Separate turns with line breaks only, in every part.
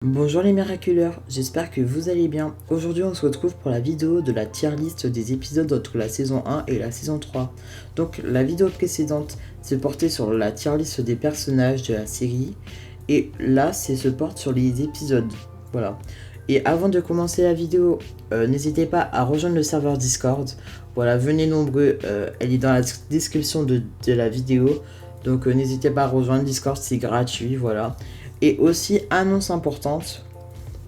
Bonjour les miraculeurs, j'espère que vous allez bien. Aujourd'hui on se retrouve pour la vidéo de la tier list des épisodes entre la saison 1 et la saison 3. Donc la vidéo précédente se portait sur la tier list des personnages de la série et là se porte sur les épisodes. Voilà. Et avant de commencer la vidéo, n'hésitez pas à rejoindre le serveur Discord. Voilà, venez nombreux, elle est dans la description de la vidéo. Donc n'hésitez pas à rejoindre Discord, c'est gratuit, voilà. Et aussi, annonce importante,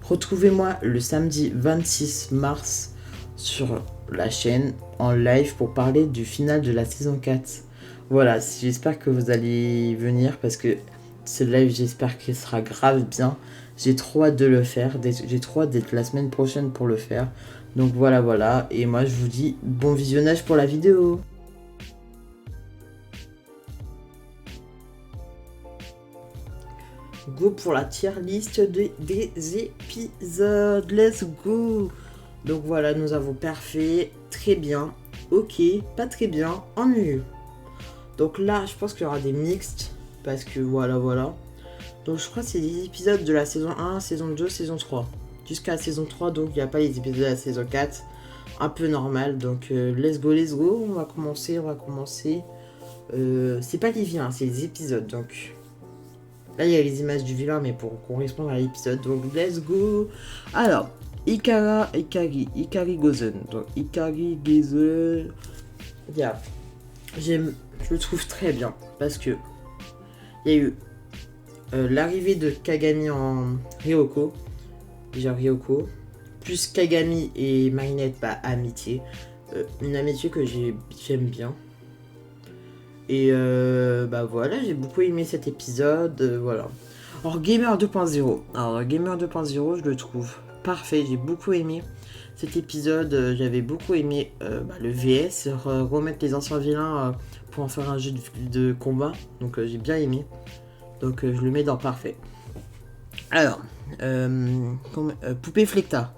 retrouvez-moi le samedi 26 mars sur la chaîne en live pour parler du final de la saison 4. Voilà, j'espère que vous allez venir parce que ce live, j'espère qu'il sera grave bien. J'ai trop hâte de le faire, j'ai trop hâte d'être la semaine prochaine pour le faire. Donc voilà, et moi je vous dis bon visionnage pour la vidéo. Go pour la tier list des épisodes. Let's go. Donc voilà, nous avons parfait, très bien, ok, pas très bien, ennuyeux. Donc là, je pense qu'il y aura des mixtes, parce que voilà. Donc je crois que c'est des épisodes de la saison 1, saison 2, saison 3. Jusqu'à la saison 3, donc il n'y a pas les épisodes de la saison 4. Un peu normal, donc let's go. On va commencer. C'est pas les vilains, c'est les épisodes, donc... Là, il y a les images du vilain, mais pour correspondre à l'épisode. Donc, let's go. Alors, Ikari Gozen. Donc, Ikari Gozen. Yeah. Je le trouve très bien. Parce que il y a eu l'arrivée de Kagami en Ryoko. Déjà Ryoko. Plus Kagami et Marinette, bah, amitié. Une amitié que j'aime bien. Et bah voilà, j'ai beaucoup aimé cet épisode, voilà. Alors Gamer 2.0, je le trouve parfait, j'ai beaucoup aimé cet épisode, j'avais beaucoup aimé le VS, remettre les anciens vilains pour en faire un jeu de combat, donc j'ai bien aimé, donc je le mets dans parfait. Alors, Poupée Flecta,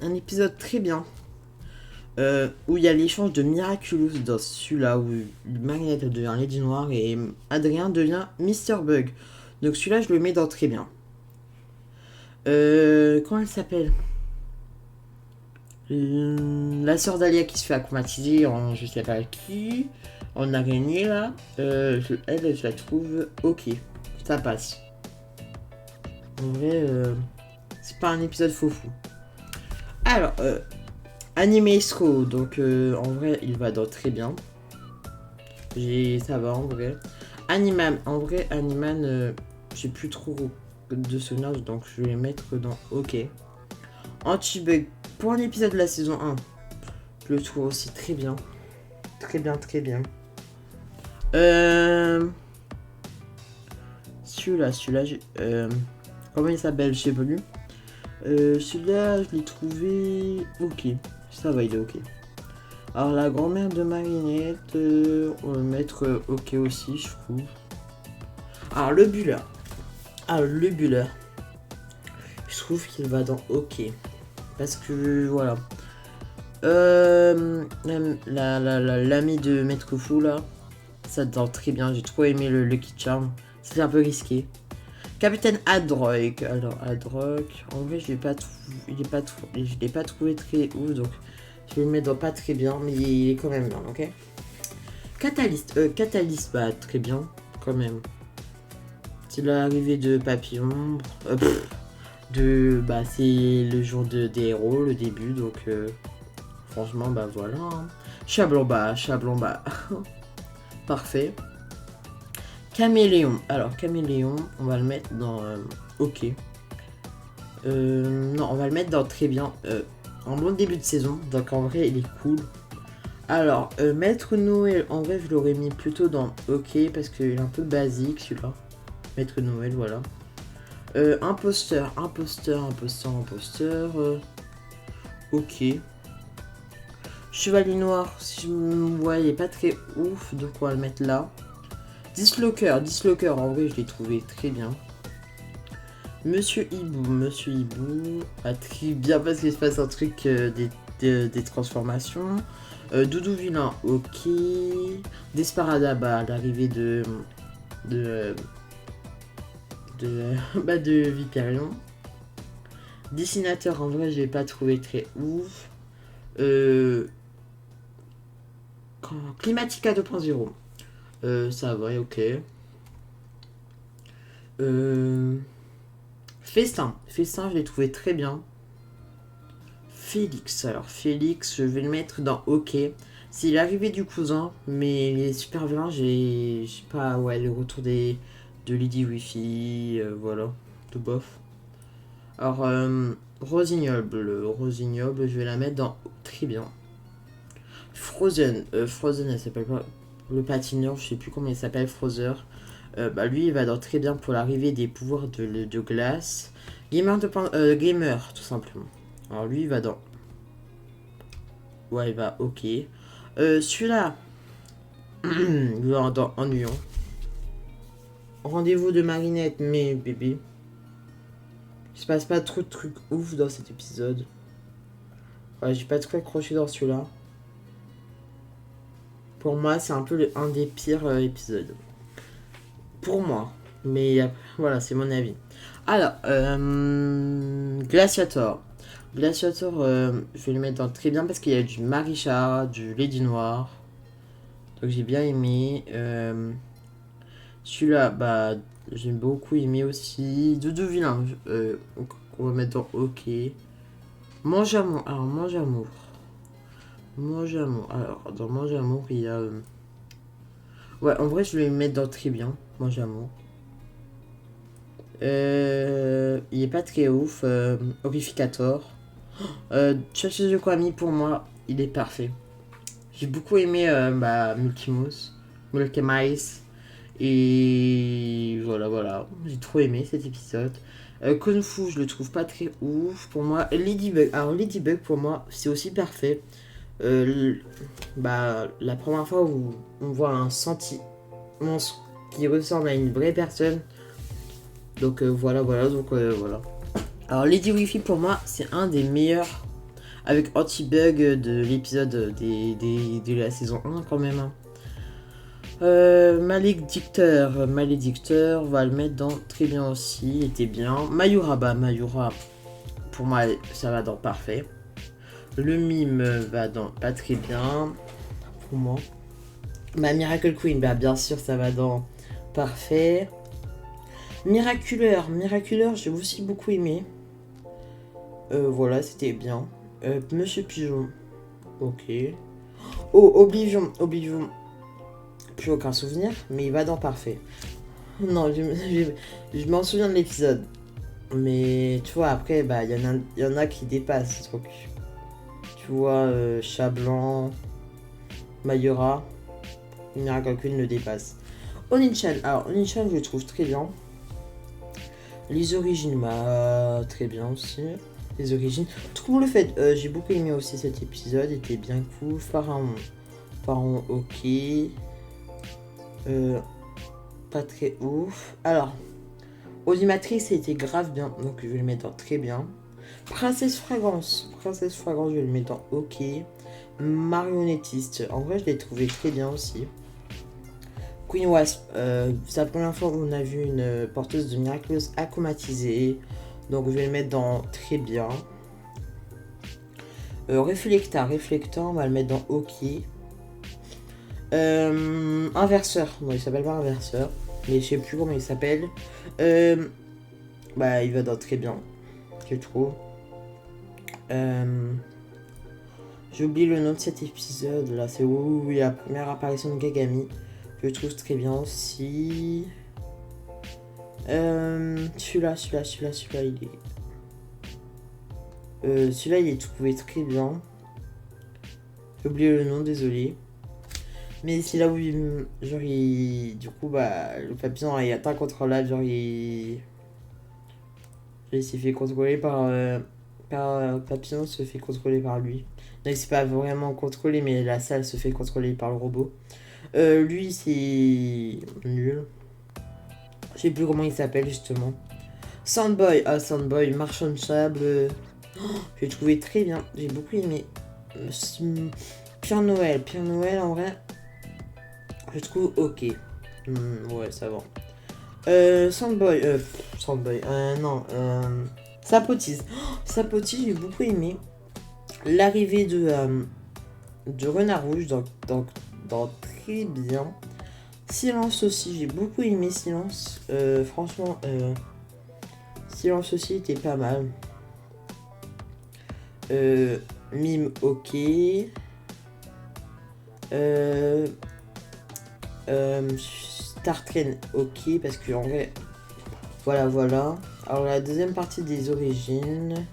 un épisode très bien. Où il y a l'échange de Miraculous dans celui-là où Marinette devient Lady Noire et Adrien devient Mr. Bug. Donc celui-là je le mets dans très bien. Comment elle s'appelle? La sœur d'Alia qui se fait acclimatiser en je sais pas qui, en araignée là. Elle je la trouve ok, ça passe. En vrai, c'est pas un épisode fou. Alors, Animesco, donc en vrai il va dans très bien. Ça va en vrai. Animan, j'ai plus trop de souvenirs donc je vais mettre dans OK. Anti-bug, pour un épisode de la saison 1, je le trouve aussi très bien. Très bien. Celui-là, comment il s'appelle, je sais plus. Celui-là, je l'ai trouvé ok. Ça va, il est ok. Alors la grand-mère de Marinette, on va mettre ok aussi, je trouve. Alors le buller. Je trouve qu'il va dans ok. Parce que voilà. L'ami de Maître Fou là, ça dans très bien. J'ai trop aimé le Lucky Charm. C'est un peu risqué. Capitaine Hadrock. Alors Hadrock, en vrai je l'ai pas trouvé très ouf, donc je le mets dans pas très bien, mais il est quand même bien, ok. Catalyst, bah très bien, quand même. C'est l'arrivée de Papillon. C'est le jour des héros, le début, donc franchement, bah voilà. Hein. Chablon bas. Parfait. Caméléon. Alors, Caméléon, on va le mettre dans ok. Non, on va le mettre dans très bien. En bon début de saison, donc en vrai, il est cool. Alors, Maître Noël, en vrai, je l'aurais mis plutôt dans ok parce qu'il est un peu basique celui-là. Maître Noël, voilà. Imposteur. Ok. Chevalier Noir, si je me vois, il est pas très ouf, donc on va le mettre là. Dislocker, en vrai, je l'ai trouvé très bien. Monsieur Hibou, pas très bien parce qu'il se passe un truc des transformations. Doudou Vilain, ok. Desparadaba, l'arrivée de de Viperion. Dessinateur, en vrai, je l'ai pas trouvé très ouf. Climatica 2.0. Ça va, ok. Festin, je l'ai trouvé très bien. Félix, alors Félix, je vais le mettre dans OK. C'est l'arrivée du cousin, mais il est super bien. Je sais pas, ouais, le retour de Lady Wi-Fi, voilà, tout bof. Alors, Rosignoble, je vais la mettre dans très bien. Frozen, elle s'appelle pas le patineur, je sais plus comment il s'appelle, Frozer. Lui, il va dans très bien pour l'arrivée des pouvoirs de glace. Gamer, tout simplement. Alors lui, il va dans... Ouais, il va OK. Celui-là, il va dans ennuyant. Rendez-vous de Marinette, mais bébé. Il se passe pas trop de trucs ouf dans cet épisode. Ouais, j'ai pas trop accroché dans celui-là. Pour moi, c'est un peu un des pires épisodes. Pour moi. Mais voilà, c'est mon avis. Alors, Glaciator. Glaciator, je vais le mettre dans très bien parce qu'il y a du Marisha, du Lady Noir. Donc j'ai bien aimé. Celui-là, j'ai beaucoup aimé aussi. Doudou Vilain, on va mettre dans OK. Mange Amour. Alors, Mange Amour. Mange Amour. Alors, dans Mange Amour, il y a... Ouais, en vrai, je vais le mettre dans très bien. Mange Amour. Il est pas très ouf. Horrificator. Chercheuse de Kwami, pour moi, il est parfait. J'ai beaucoup aimé Multimous, Multimice. Et voilà. J'ai trop aimé cet épisode. Kung Fu, je le trouve pas très ouf. Pour moi, Ladybug. Alors, Ladybug, pour moi, c'est aussi parfait. La première fois où on voit un monstre qui ressemble à une vraie personne. Donc, voilà. Alors, Lady Wi-Fi, pour moi, c'est un des meilleurs. Avec Anti-Bug de l'épisode de la saison 1, quand même. Malédicteur, on va le mettre dans très bien aussi, il était bien. Mayura, pour moi, ça va dans parfait. Le mime va dans pas très bien, pour moi. Miracle Queen, bien sûr, ça va dans parfait. Miraculeur, j'ai aussi beaucoup aimé. Voilà, c'était bien. Monsieur Pigeon, ok. Oh, Oblivion. Plus aucun souvenir, mais il va dans parfait. Non, je m'en souviens de l'épisode. Mais tu vois, après, il y en a qui dépassent. Donc, tu vois, Chat Blanc, Mayura, Miracle Queen le dépasse. Onichan, alors Onichan, je le trouve très bien. Les origines, très bien aussi. Les origines. Tout le fait, j'ai beaucoup aimé aussi cet épisode, il était bien cool. Pharaon, ok. Pas très ouf. Alors, Audimatrice, c'était grave bien, donc je vais le mettre dans très bien. Princesse Fragrance, je vais le mettre dans OK. Marionnettiste, en vrai, je l'ai trouvé très bien aussi. Queen Wasp, c'est la première fois qu'on a vu une porteuse de miraculeuse aquamatisée, donc je vais le mettre dans très bien. Réflecteur, on va le mettre dans OK. Inverseur, non, il s'appelle pas Inverseur, mais je sais plus comment il s'appelle. Il va dans très bien, je trouve. J'ai oublié le nom de cet épisode là, c'est où la première apparition de Gagami. Je le trouve très bien aussi. Celui-là, il est. Celui-là, il est trouvé très bien. J'ai oublié le nom, désolé. Mais c'est là où du coup, le papillon est incontrôlable, il s'est fait contrôler par papillon se fait contrôler par lui. Donc c'est pas vraiment contrôlé, mais la salle se fait contrôler par le robot. Lui, c'est nul. Je sais plus comment il s'appelle justement. Sandboy, marchand de sable. J'ai trouvé très bien, j'ai beaucoup aimé. Père Noël, en vrai. Je trouve ok. Ouais, ça va. Sandboy, Sandboy, non, Sapotise. Oh, Sapotise, j'ai beaucoup aimé. L'arrivée de Renard Rouge, dans très bien. Silence aussi, j'ai beaucoup aimé Silence. Franchement, Silence aussi était pas mal. Mime, ok. Star Train, ok, parce que en vrai, voilà. Alors la deuxième partie des origines,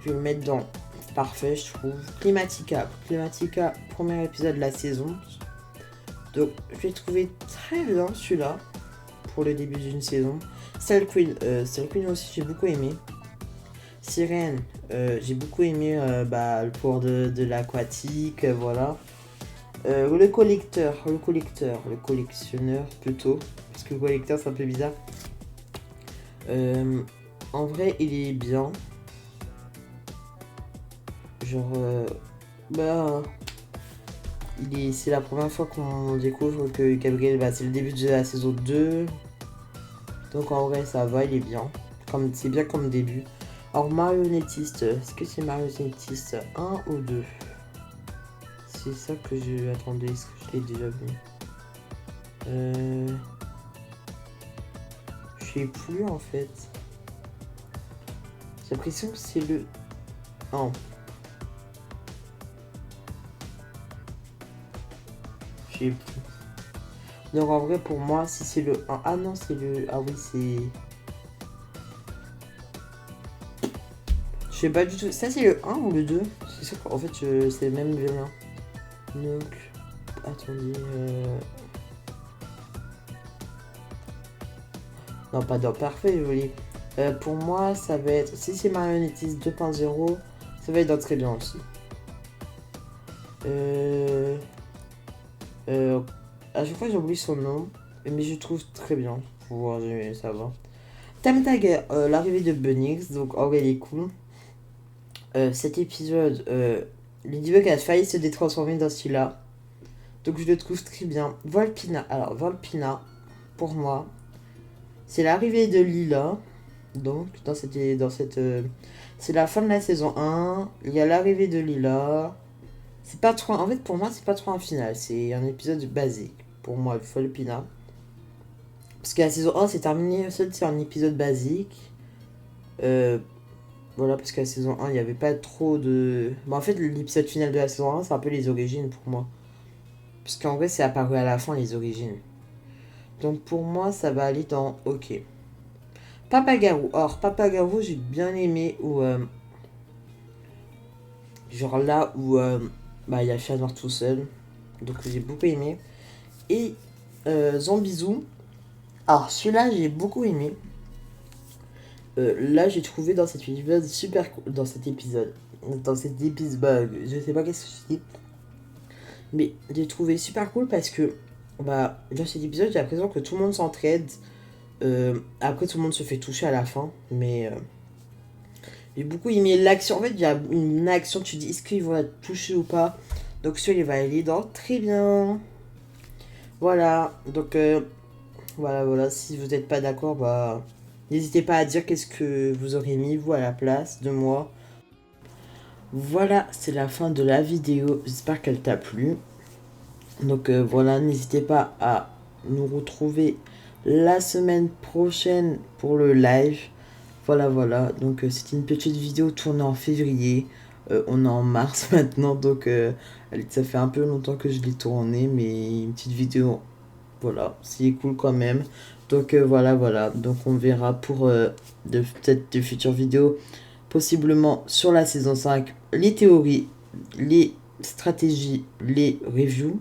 je vais le mettre dans parfait, je trouve. Climatica, premier épisode de la saison. Donc je l'ai trouvé très bien celui-là pour le début d'une saison. Cell Queen aussi j'ai beaucoup aimé. Sirène, j'ai beaucoup aimé le pouvoir de l'aquatique, voilà. Le collectionneur plutôt, parce que le collecteur c'est un peu bizarre. En vrai, il est bien. Genre, c'est la première fois qu'on découvre que Gabriel, c'est le début de la saison 2. Donc en vrai, ça va, il est bien. C'est bien comme début. Alors, marionnettiste, est-ce que c'est marionnettiste 1 ou 2? C'est ça que je attendais, est-ce que je l'ai déjà vu? Je sais plus en fait. J'ai l'impression que c'est le 1. Je sais plus. Donc en vrai pour moi si c'est le 1. Ah non c'est le. Ah oui c'est. Je sais pas du tout. Ça c'est le 1 ou le 2? C'est sûr qu'en fait c'est même le 1. Donc. Attendez. Non pas dans parfait je voulais. Pour moi ça va être. Si c'est marionnettiste 2.0, ça va être dans très bien aussi. À chaque fois j'oublie son nom, mais je trouve très bien. Pouvoir ça va. Time Tiger, l'arrivée de Bunnings, donc en vrai il est cool. Cet épisode, Ladybug a failli se détransformer dans celui-là. Donc je le trouve très bien. Volpina, alors Volpina, pour moi, c'est l'arrivée de Lila. Donc c'est la fin de la saison 1. Il y a l'arrivée de Lila. C'est pas trop. En fait, pour moi, c'est pas trop un final. C'est un épisode basique. Pour moi, Volpina. Parce que la saison 1 c'est terminé. C'est un épisode basique. Voilà, parce que la saison 1, il n'y avait pas trop de. En fait, l'épisode final de la saison 1, c'est un peu les origines pour moi. Parce qu'en vrai, c'est apparu à la fin, les origines. Donc pour moi, ça va aller dans OK. Papagarou. Or, Papagarou, j'ai bien aimé. Genre là où. Il y a Chat Noir tout seul. Donc j'ai beaucoup aimé. Et Zambizou. Alors celui-là, j'ai beaucoup aimé. Là, j'ai trouvé dans cet épisode super cool. Dans cet épisode, je sais pas qu'est-ce que je dis. Mais j'ai trouvé super cool parce que dans cet épisode, j'ai l'impression que tout le monde s'entraide. Après, tout le monde se fait toucher à la fin. Mais j'ai beaucoup aimé l'action. En fait, il y a une action, tu dis est-ce qu'ils vont être touchés ou pas. Donc, celui-là, il va aller dans très bien. Voilà. Donc, voilà. Si vous n'êtes pas d'accord, n'hésitez pas à dire qu'est-ce que vous auriez mis, vous, à la place de moi. Voilà, c'est la fin de la vidéo. J'espère qu'elle t'a plu. Donc voilà, n'hésitez pas à nous retrouver la semaine prochaine pour le live. Voilà. Donc c'était une petite vidéo tournée en février. On est en mars maintenant, donc ça fait un peu longtemps que je l'ai tournée, mais une petite vidéo, voilà, c'est cool quand même. Donc voilà. Donc on verra pour peut-être de futures vidéos, possiblement sur la saison 5, les théories, les stratégies, les reviews,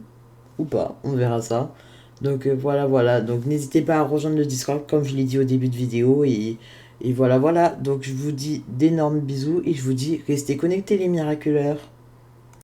ou pas, on verra ça. Donc voilà. Donc n'hésitez pas à rejoindre le Discord comme je l'ai dit au début de vidéo. Et voilà. Donc je vous dis d'énormes bisous et je vous dis restez connectés les miraculeurs.